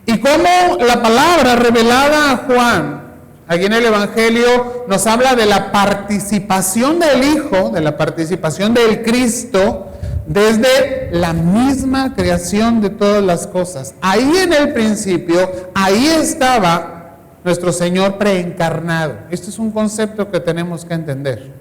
Y cómo la palabra revelada a Juan, aquí en el Evangelio, nos habla de la participación del Hijo, de la participación del Cristo, desde la misma creación de todas las cosas. Ahí en el principio, ahí estaba nuestro Señor preencarnado. Este es un concepto que tenemos que entender.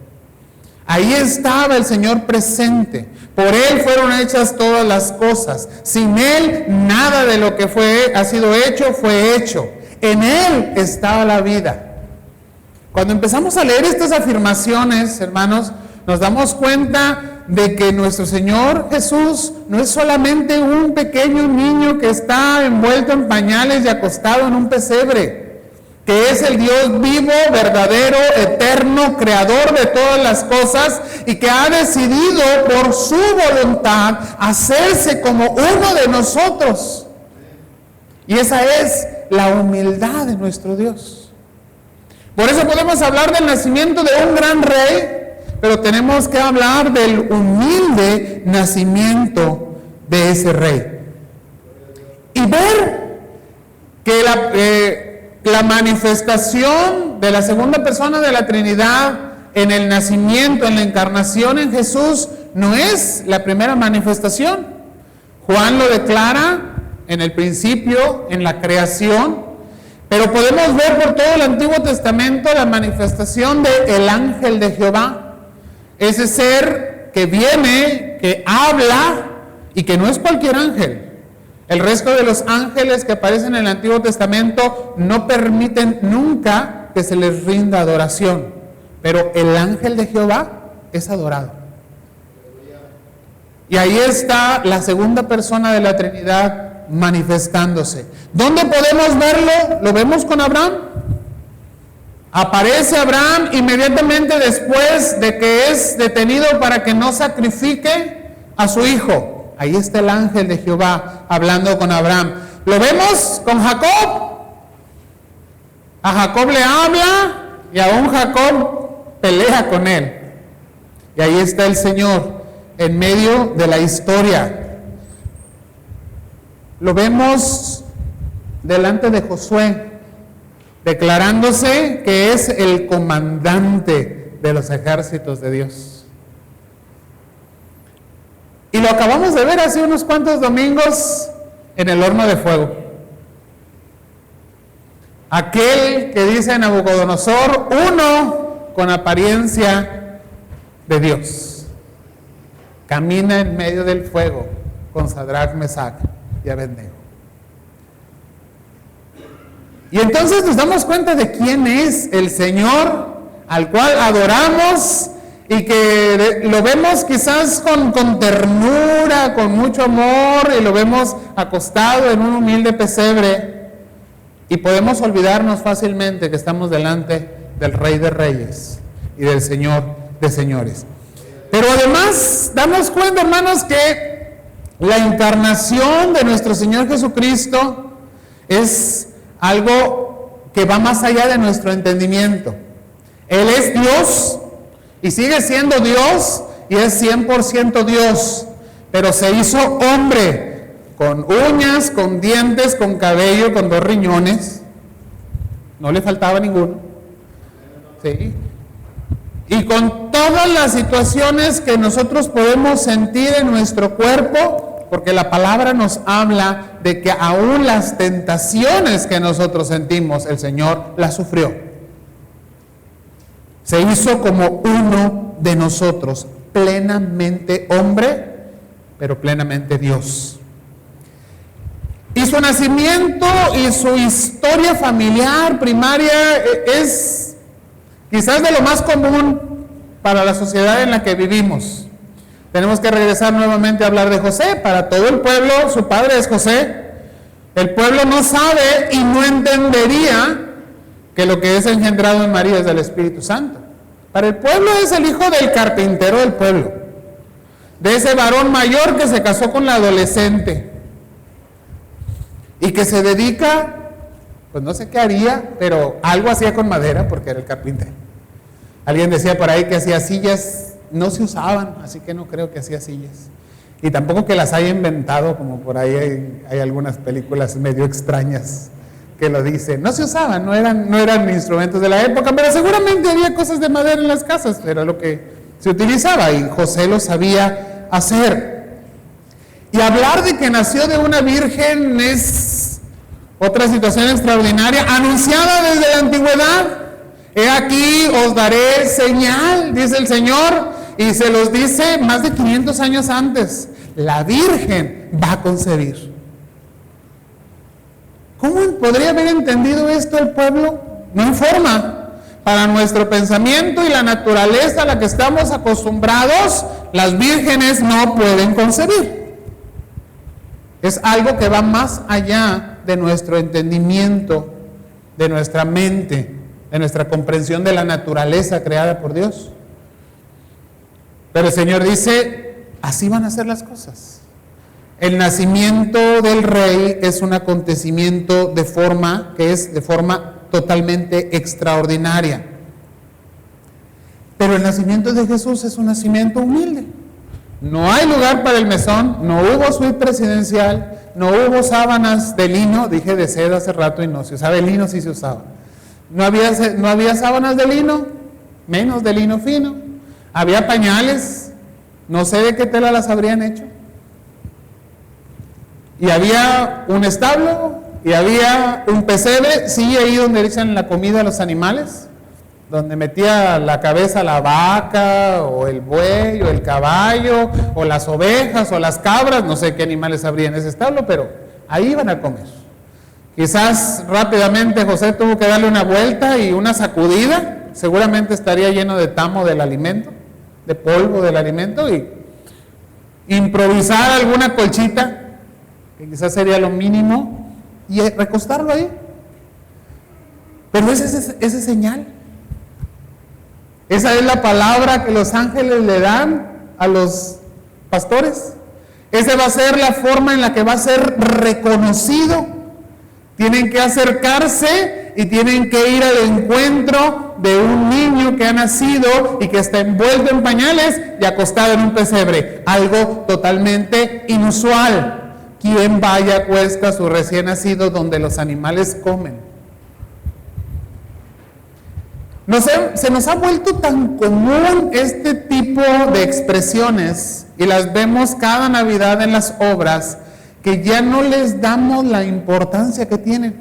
Ahí estaba el Señor presente. Por Él fueron hechas todas las cosas. Sin Él, nada de lo que ha sido hecho, fue hecho. En Él estaba la vida. Cuando empezamos a leer estas afirmaciones, hermanos, nos damos cuenta de que nuestro Señor Jesús no es solamente un pequeño niño que está envuelto en pañales y acostado en un pesebre, que es el Dios vivo, verdadero, eterno, creador de todas las cosas y que ha decidido por su voluntad hacerse como uno de nosotros. Y esa es la humildad de nuestro Dios. Por eso podemos hablar del nacimiento de un gran rey, pero tenemos que hablar del humilde nacimiento de ese rey. Y ver que la manifestación de la segunda persona de la Trinidad en el nacimiento, en la encarnación en Jesús, no es la primera manifestación. Juan lo declara en el principio, en la creación, pero podemos ver por todo el Antiguo Testamento la manifestación del ángel de Jehová, ese ser que viene, que habla y que no es cualquier ángel. El resto de los ángeles que aparecen en el Antiguo Testamento no permiten nunca que se les rinda adoración, pero el ángel de Jehová es adorado. Y ahí está la segunda persona de la Trinidad manifestándose. ¿Dónde podemos verlo? ¿Lo vemos con Abraham? Aparece Abraham inmediatamente después de que es detenido para que no sacrifique a su hijo. Ahí está el ángel de Jehová hablando con Abraham. ¿Lo vemos con Jacob? A Jacob le habla y aún Jacob pelea con él. Y ahí está el Señor en medio de la historia. Lo vemos delante de Josué, declarándose que es el comandante de los ejércitos de Dios. Y lo acabamos de ver hace unos cuantos domingos en el horno de fuego. Aquel que dice Nabucodonosor, uno con apariencia de Dios, camina en medio del fuego con Sadrach, Mesach y Abednego. Y entonces nos damos cuenta de quién es el Señor al cual adoramos y que lo vemos quizás con ternura, con mucho amor, y lo vemos acostado en un humilde pesebre, y podemos olvidarnos fácilmente que estamos delante del Rey de Reyes y del Señor de Señores. Pero además damos cuenta, hermanos, que la encarnación de nuestro Señor Jesucristo es algo que va más allá de nuestro entendimiento. Él es Dios y sigue siendo Dios y es 100% Dios, pero se hizo hombre, con uñas, con dientes, con cabello, con 2 riñones, no le faltaba ninguno, ¿sí? Y con todas las situaciones que nosotros podemos sentir en nuestro cuerpo, porque la palabra nos habla de que aún las tentaciones que nosotros sentimos, el Señor las sufrió. Se hizo como uno de nosotros, plenamente hombre, pero plenamente Dios. Y su nacimiento y su historia familiar primaria es quizás de lo más común para la sociedad en la que vivimos. Tenemos que regresar nuevamente a hablar de José. Para todo el pueblo, su padre es José. El pueblo no sabe y no entendería que lo que es engendrado en María es del Espíritu Santo. Para el pueblo es el hijo del carpintero del pueblo, de ese varón mayor que se casó con la adolescente y que se dedica, pues no sé qué haría, pero algo hacía con madera porque era el carpintero. Alguien decía por ahí que hacía sillas, no se usaban, así que no creo que hacía sillas. Y tampoco que las haya inventado, como por ahí hay algunas películas medio extrañas que lo dicen. No se usaban, no eran instrumentos de la época, pero seguramente había cosas de madera en las casas, era lo que se utilizaba y José lo sabía hacer. Y hablar de que nació de una virgen es otra situación extraordinaria, anunciada desde la antigüedad. He aquí os daré señal, dice el Señor, y se los dice más de 500 años antes. La virgen va a concebir. ¿Cómo podría haber entendido esto el pueblo? No hay forma. Para nuestro pensamiento y la naturaleza a la que estamos acostumbrados, las vírgenes no pueden concebir. Es algo que va más allá de nuestro entendimiento, de nuestra mente, de nuestra comprensión de la naturaleza creada por Dios. Pero el Señor dice, así van a ser las cosas. El nacimiento del rey es un acontecimiento de forma totalmente extraordinaria. Pero el nacimiento de Jesús es un nacimiento humilde. No hay lugar para el mesón, no hubo suite presidencial, no hubo sábanas de lino, dije de seda hace rato y no se usaba, el lino sí se usaba. No había sábanas de lino, menos de lino fino. Había pañales, no sé de qué tela las habrían hecho. Y había un establo, y había un pesebre, sí, ahí donde echan la comida a los animales, donde metía la cabeza la vaca, o el buey, o el caballo, o las ovejas, o las cabras, no sé qué animales habría en ese establo, pero ahí iban a comer. Quizás rápidamente José tuvo que darle una vuelta y una sacudida, seguramente estaría lleno de tamo del alimento, de polvo del alimento, y improvisar alguna colchita, que quizás sería lo mínimo, y recostarlo ahí. Pero esa señal. Esa es la palabra que los ángeles le dan a los pastores. Esa va a ser la forma en la que va a ser reconocido. Tienen que acercarse y tienen que ir al encuentro de un niño que ha nacido y que está envuelto en pañales y acostado en un pesebre. Algo totalmente inusual. ¿Quién vaya a cuesta a su recién nacido donde los animales comen? Se nos ha vuelto tan común este tipo de expresiones y las vemos cada Navidad en las obras que ya no les damos la importancia que tienen.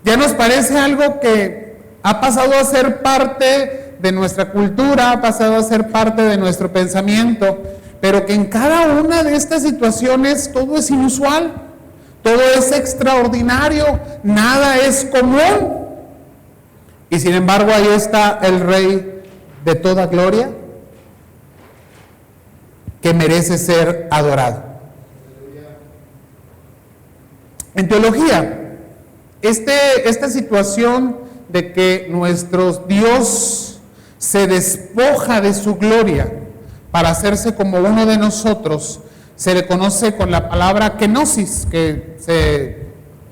Ya nos parece algo que ha pasado a ser parte de nuestra cultura, ha pasado a ser parte de nuestro pensamiento, pero que en cada una de estas situaciones todo es inusual, todo es extraordinario, nada es común. Y sin embargo ahí está el Rey de toda gloria que merece ser adorado. En teología, esta situación de que nuestro Dios se despoja de su gloria para hacerse como uno de nosotros, se le conoce con la palabra kenosis, que se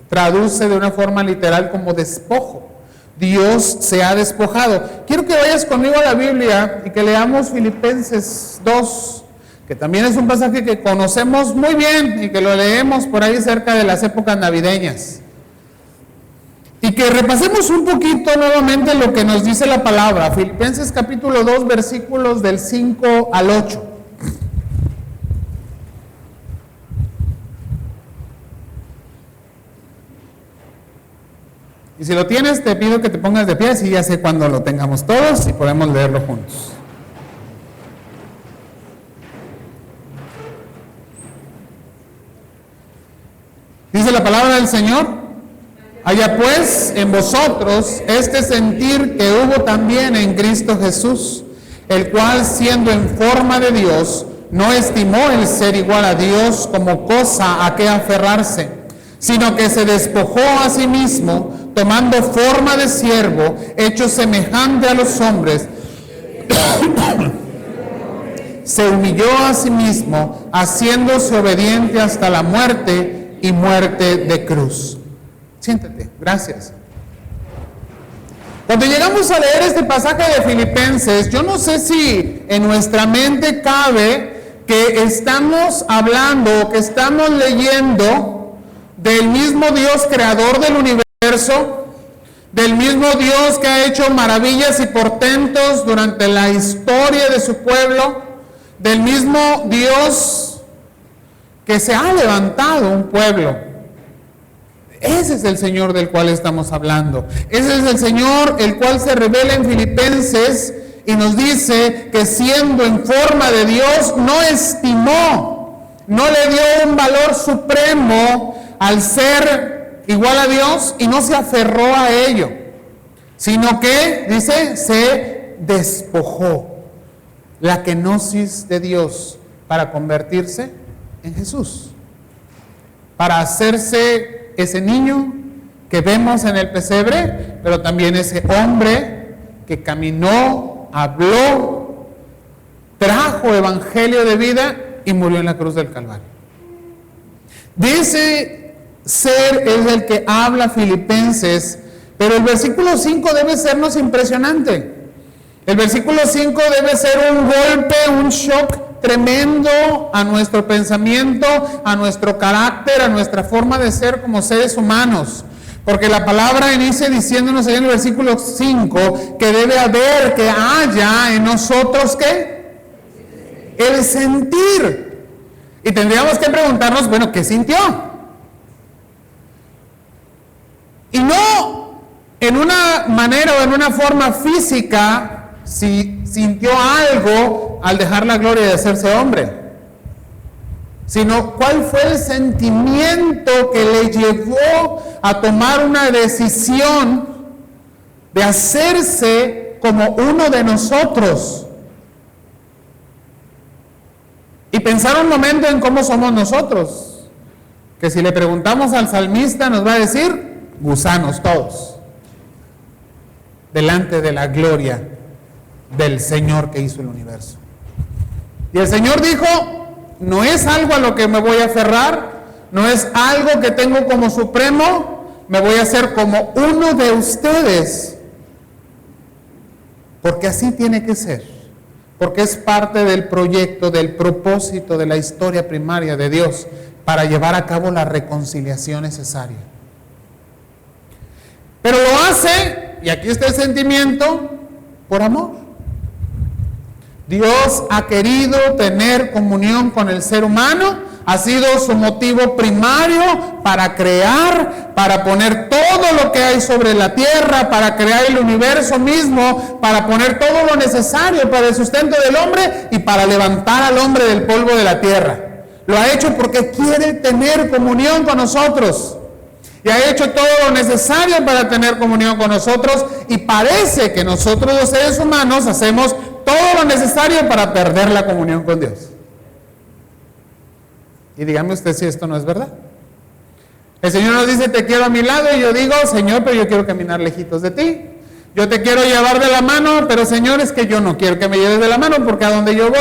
traduce de una forma literal como despojo. Dios se ha despojado. Quiero que vayas conmigo a la Biblia y que leamos Filipenses 2, que también es un pasaje que conocemos muy bien y que lo leemos por ahí cerca de las épocas navideñas. Y que repasemos un poquito nuevamente lo que nos dice la palabra. Filipenses capítulo 2, versículos del 5 al 8. Y si lo tienes, te pido que te pongas de pie, así ya sé cuando lo tengamos todos y podemos leerlo juntos. Dice la palabra del Señor: haya pues en vosotros este sentir que hubo también en Cristo Jesús, el cual, siendo en forma de Dios, no estimó el ser igual a Dios como cosa a que aferrarse, sino que se despojó a sí mismo, tomando forma de siervo, hecho semejante a los hombres, se humilló a sí mismo, haciéndose obediente hasta la muerte y muerte de cruz. Siéntate, gracias. Cuando llegamos a leer este pasaje de Filipenses, yo no sé si en nuestra mente cabe que estamos hablando, que estamos leyendo del mismo Dios creador del universo, del mismo Dios que ha hecho maravillas y portentos durante la historia de su pueblo, del mismo Dios que se ha levantado un pueblo. Ese es el Señor del cual estamos hablando. Ese es el Señor el cual se revela en Filipenses y nos dice que siendo en forma de Dios no estimó, no le dio un valor supremo al ser igual a Dios y no se aferró a ello, sino que, dice, se despojó, la kenosis de Dios, para convertirse en Jesús, para hacerse ese niño que vemos en el pesebre, pero también ese hombre que caminó, habló, trajo evangelio de vida y murió en la cruz del Calvario. De ese ser es el que habla Filipenses, pero el versículo 5 debe sernos impresionante. El versículo 5 debe ser un golpe, un shock tremendo a nuestro pensamiento, a nuestro carácter, a nuestra forma de ser como seres humanos. Porque la palabra inicia diciéndonos en el versículo 5 que debe haber, que haya en nosotros, ¿qué? El sentir. Y tendríamos que preguntarnos, bueno, ¿qué sintió? Y no en una manera o en una forma física, si sintió algo al dejar la gloria de hacerse hombre, sino cuál fue el sentimiento que le llevó a tomar una decisión de hacerse como uno de nosotros. Y pensar un momento en cómo somos nosotros, que si le preguntamos al salmista nos va a decir, gusanos todos, delante de la gloria del Señor que hizo el universo. Y el Señor dijo, no es algo a lo que me voy a aferrar, no es algo que tengo como supremo, me voy a hacer como uno de ustedes, porque así tiene que ser, porque es parte del proyecto, del propósito de la historia primaria de Dios para llevar a cabo la reconciliación necesaria. Pero lo hace, y aquí está el sentimiento, por amor. Dios ha querido tener comunión con el ser humano, ha sido su motivo primario para crear, para poner todo lo que hay sobre la tierra, para crear el universo mismo, para poner todo lo necesario para el sustento del hombre y para levantar al hombre del polvo de la tierra. Lo ha hecho porque quiere tener comunión con nosotros. Y ha hecho todo lo necesario para tener comunión con nosotros, y parece que nosotros los seres humanos hacemos todo lo necesario para perder la comunión con Dios. Y dígame usted si esto no es verdad. El Señor nos dice, te quiero a mi lado, y yo digo, Señor, pero yo quiero caminar lejitos de ti. Yo te quiero llevar de la mano, pero Señor, es que yo no quiero que me lleves de la mano, porque a donde yo voy,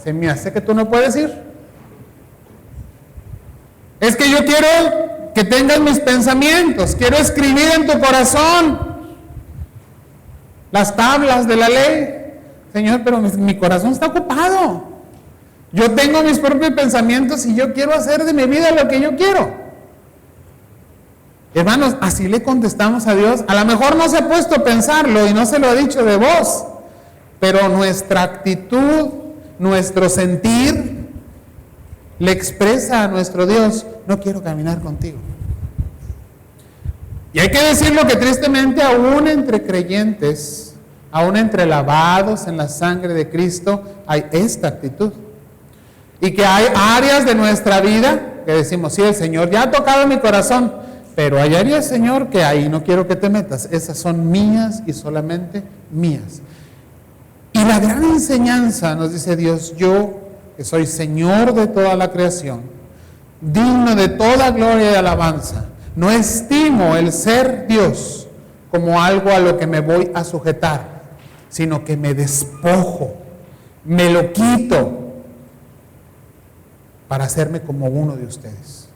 se me hace que tú no puedes ir. Es que yo quiero que tengas mis pensamientos, quiero escribir en tu corazón las tablas de la ley. Señor, pero mi corazón está ocupado. Yo tengo mis propios pensamientos y yo quiero hacer de mi vida lo que yo quiero. Hermanos, así le contestamos a Dios. A lo mejor no se ha puesto a pensarlo y no se lo ha dicho de voz, pero nuestra actitud, nuestro sentir, le expresa a nuestro Dios, no quiero caminar contigo. Y hay que decirlo que tristemente aún entre creyentes, aún entre lavados en la sangre de Cristo, hay esta actitud. Y que hay áreas de nuestra vida que decimos, sí, el Señor ya ha tocado mi corazón, pero hay áreas, Señor, que ahí no quiero que te metas. Esas son mías y solamente mías. Y la gran enseñanza nos dice Dios, yo que soy Señor de toda la creación, digno de toda gloria y alabanza, no estimo el ser Dios como algo a lo que me voy a sujetar, sino que me despojo, me lo quito para hacerme como uno de ustedes.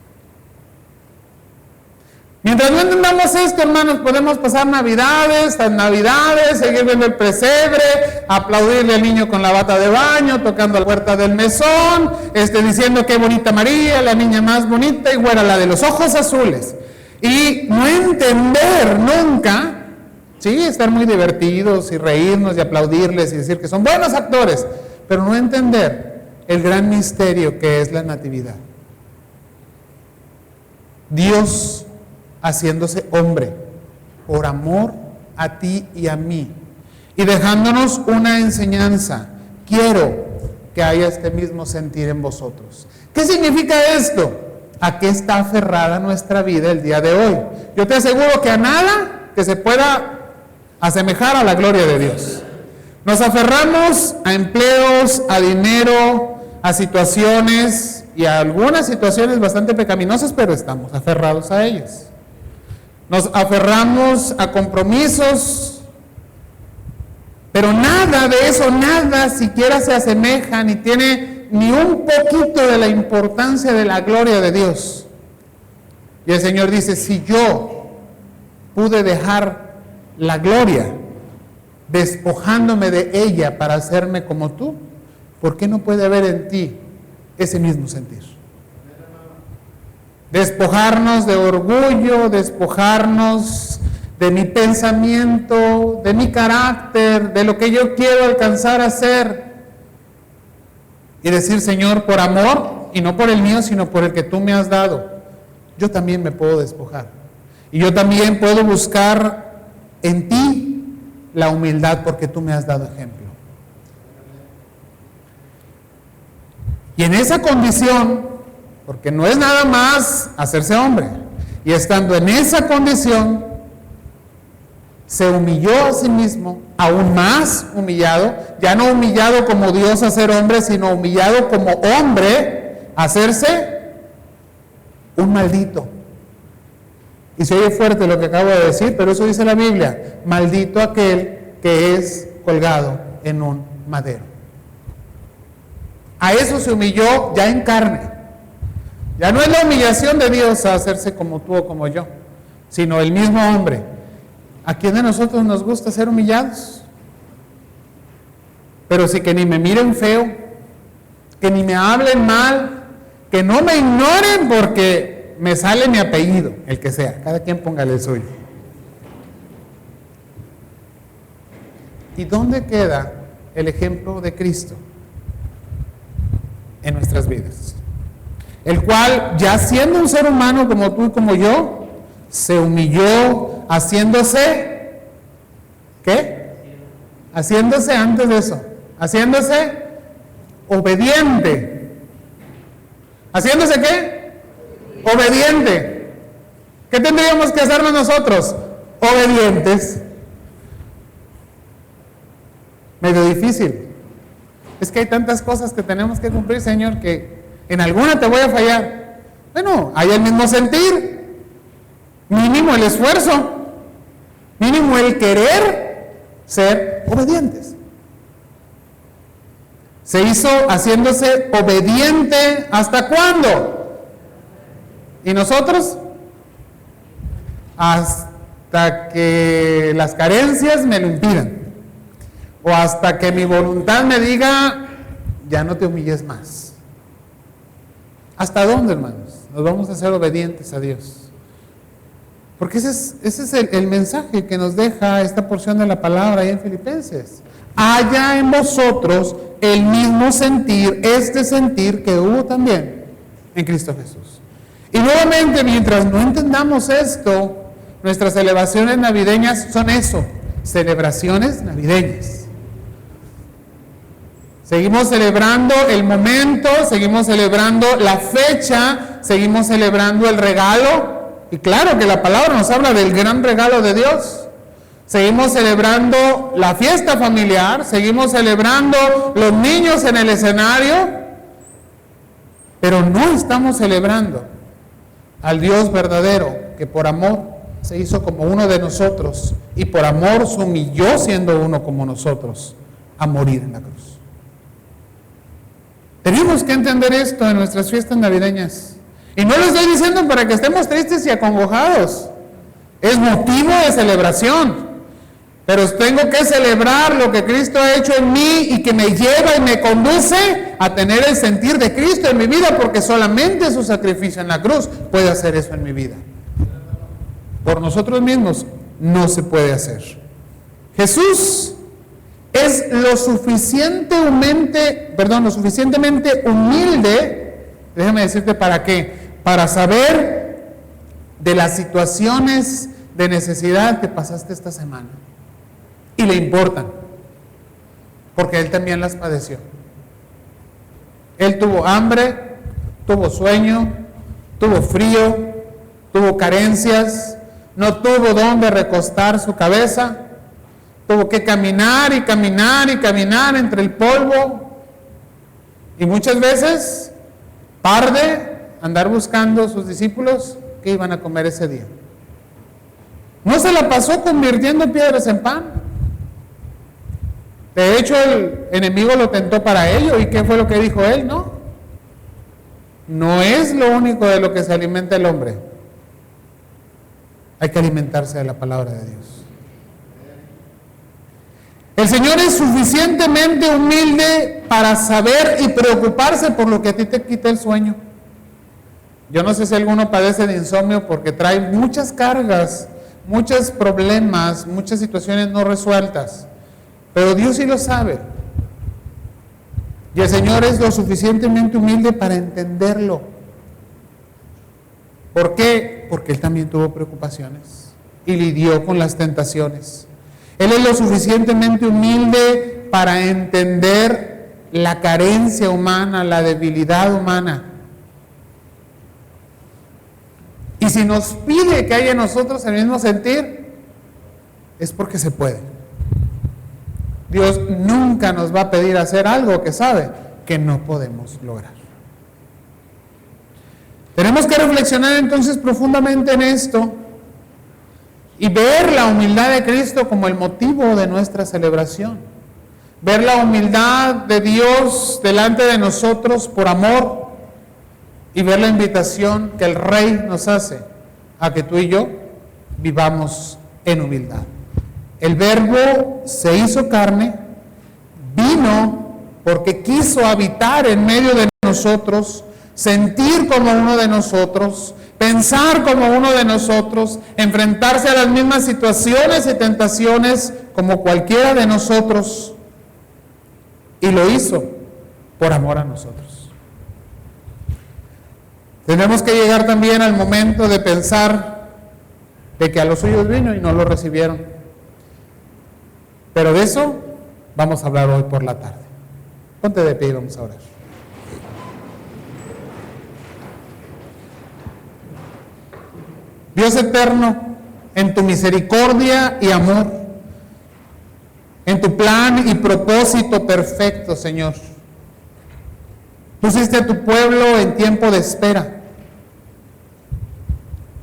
Mientras no entendamos esto, hermanos, podemos pasar navidades, tras navidades, seguir viendo el pesebre, aplaudirle al niño con la bata de baño, tocando la puerta del mesón, diciendo qué bonita María, la niña más bonita y güera, la de los ojos azules. Y no entender nunca, sí, estar muy divertidos y reírnos y aplaudirles y decir que son buenos actores, pero no entender el gran misterio que es la natividad. Dios haciéndose hombre por amor a ti y a mí y dejándonos una enseñanza. Quiero que haya este mismo sentir en vosotros. ¿Qué significa esto? ¿A qué está aferrada nuestra vida el día de hoy? Yo te aseguro que a nada que se pueda asemejar a la gloria de Dios. Nos aferramos a empleos, a dinero, a situaciones y a algunas situaciones bastante pecaminosas, pero estamos aferrados a ellas. Nos aferramos a compromisos, pero nada de eso, nada siquiera se asemeja ni tiene ni un poquito de la importancia de la gloria de Dios. Y el Señor dice, si yo pude dejar la gloria despojándome de ella para hacerme como tú, ¿por qué no puede haber en ti ese mismo sentir? Despojarnos de orgullo, despojarnos de mi pensamiento, de mi carácter, de lo que yo quiero alcanzar a ser. Y decir, Señor, por amor, y no por el mío, sino por el que tú me has dado, yo también me puedo despojar. Y yo también puedo buscar en ti la humildad porque tú me has dado ejemplo. Y en esa condición, porque no es nada más hacerse hombre, y estando en esa condición, se humilló a sí mismo, aún más humillado, ya no humillado como Dios a ser hombre, sino humillado como hombre a hacerse un maldito. Y se oye fuerte lo que acabo de decir, pero eso dice la Biblia: maldito aquel que es colgado en un madero. A eso se humilló ya en carne. Ya no es la humillación de Dios a hacerse como tú o como yo, sino el mismo hombre. ¿A quién de nosotros nos gusta ser humillados? Pero sí, que ni me miren feo, que ni me hablen mal, que no me ignoren porque me sale mi apellido, el que sea, cada quien póngale el suyo. ¿Y dónde queda el ejemplo de Cristo en nuestras vidas? El cual, ya siendo un ser humano como tú y como yo, se humilló haciéndose, ¿qué? Haciéndose antes de eso, haciéndose obediente. ¿Haciéndose qué? Obediente. ¿Qué tendríamos que hacernos nosotros? Obedientes. Medio difícil. Es que hay tantas cosas que tenemos que cumplir, Señor, que en alguna te voy a fallar. Bueno, hay el mismo sentir, mínimo el esfuerzo, mínimo el querer ser obedientes. Se hizo haciéndose obediente, ¿hasta cuándo? ¿Y nosotros? Hasta que las carencias me lo impidan, o hasta que mi voluntad me diga, ya no te humilles más. ¿Hasta dónde, hermanos? Nos vamos a hacer obedientes a Dios. Porque ese es el mensaje que nos deja esta porción de la palabra ahí en Filipenses. Haya en vosotros el mismo sentir, este sentir que hubo también en Cristo Jesús. Y nuevamente, mientras no entendamos esto, nuestras celebraciones navideñas son eso, celebraciones navideñas. Seguimos celebrando el momento, seguimos celebrando la fecha, seguimos celebrando el regalo. Y claro que la palabra nos habla del gran regalo de Dios. Seguimos celebrando la fiesta familiar, seguimos celebrando los niños en el escenario, pero no estamos celebrando al Dios verdadero que por amor se hizo como uno de nosotros y por amor se humilló siendo uno como nosotros a morir en la cruz. Tenemos que entender esto en nuestras fiestas navideñas. Y no lo estoy diciendo para que estemos tristes y acongojados. es motivo de celebración. Pero tengo que celebrar lo que Cristo ha hecho en mí y que me lleva y me conduce a tener el sentir de Cristo en mi vida, porque solamente su sacrificio en la cruz puede hacer eso en mi vida. Por nosotros mismos no se puede hacer. Jesús es lo suficientemente humilde, déjame decirte para qué, para saber de las situaciones de necesidad que pasaste esta semana. Y le importan, porque Él también las padeció. Él tuvo hambre, tuvo sueño, tuvo frío, tuvo carencias, no tuvo dónde recostar su cabeza, tuvo que caminar y caminar y caminar entre el polvo, y muchas veces, tarde, andar buscando a sus discípulos que iban a comer ese día. No se la pasó convirtiendo piedras en pan. De hecho, el enemigo lo tentó para ello. ¿Y qué fue lo que dijo él? No es lo único de lo que se alimenta el hombre. Hay que alimentarse de la palabra de Dios. El Señor es suficientemente humilde para saber y preocuparse por lo que a ti te quita el sueño. Yo no sé si alguno padece de insomnio porque trae muchas cargas, muchos problemas, muchas situaciones no resueltas. Pero Dios sí lo sabe. Y el Señor es lo suficientemente humilde para entenderlo. ¿Por qué? Porque Él también tuvo preocupaciones y lidió con las tentaciones. Él es lo suficientemente humilde para entender la carencia humana, la debilidad humana. Y si nos pide que haya en nosotros el mismo sentir, es porque se puede. Dios nunca nos va a pedir hacer algo que sabe que no podemos lograr. Tenemos que reflexionar entonces profundamente en esto y ver la humildad de Cristo como el motivo de nuestra celebración. Ver la humildad de Dios delante de nosotros por amor y ver la invitación que el Rey nos hace a que tú y yo vivamos en humildad. El Verbo se hizo carne, vino porque quiso habitar en medio de nosotros, sentir como uno de nosotros, pensar como uno de nosotros, enfrentarse a las mismas situaciones y tentaciones como cualquiera de nosotros, y lo hizo por amor a nosotros. Tenemos que llegar también al momento de pensar de que a los suyos vino y no lo recibieron. Pero de eso vamos a hablar hoy por la tarde. Ponte de pie y vamos a orar. Dios eterno, en tu misericordia y amor, en tu plan y propósito perfecto, Señor, pusiste a tu pueblo en tiempo de espera,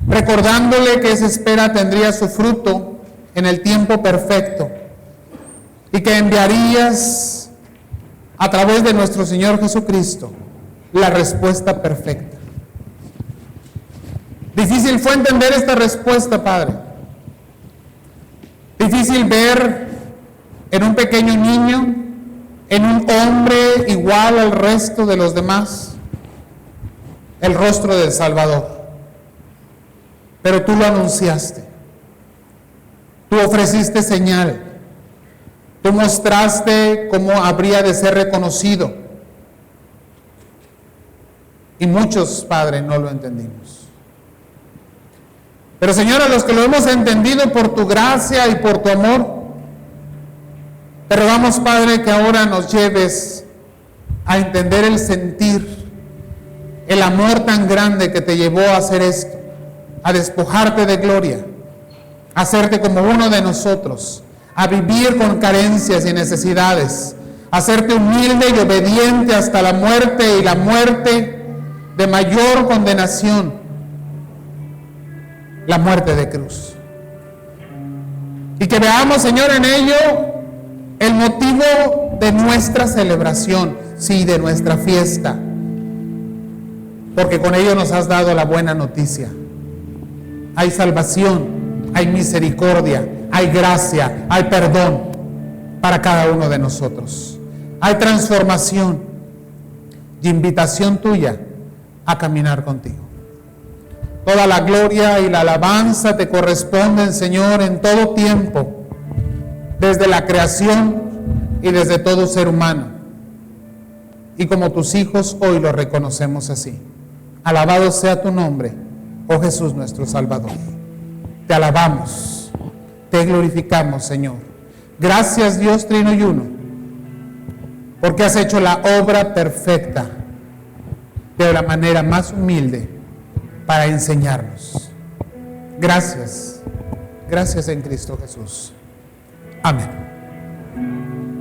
recordándole que esa espera tendría su fruto en el tiempo perfecto y que enviarías a través de nuestro Señor Jesucristo la respuesta perfecta. Difícil fue entender esta respuesta, Padre. Difícil ver en un pequeño niño, en un hombre igual al resto de los demás, el rostro del Salvador. Pero tú lo anunciaste. Tú ofreciste señal. Tú mostraste cómo habría de ser reconocido. Y muchos, Padre, no lo entendimos. Pero, Señor, a los que lo hemos entendido por tu gracia y por tu amor, te rogamos, Padre, que ahora nos lleves a entender el sentir, el amor tan grande que te llevó a hacer esto, a despojarte de gloria, a hacerte como uno de nosotros, a vivir con carencias y necesidades, a hacerte humilde y obediente hasta la muerte y la muerte de mayor condenación, la muerte de cruz. Y que veamos, Señor, en ello el motivo de nuestra celebración, sí, de nuestra fiesta, porque con ello nos has dado la buena noticia. Hay salvación, hay misericordia, hay gracia, hay perdón para cada uno de nosotros. Hay transformación y invitación tuya a caminar contigo. Toda la gloria y la alabanza te corresponden, Señor, en todo tiempo, desde la creación y desde todo ser humano. Y como tus hijos hoy lo reconocemos así. Alabado sea tu nombre, oh Jesús nuestro Salvador. Te alabamos, te glorificamos, Señor. Gracias, Dios Trino y Uno, porque has hecho la obra perfecta de la manera más humilde para enseñarnos. Gracias, gracias en Cristo Jesús. Amén.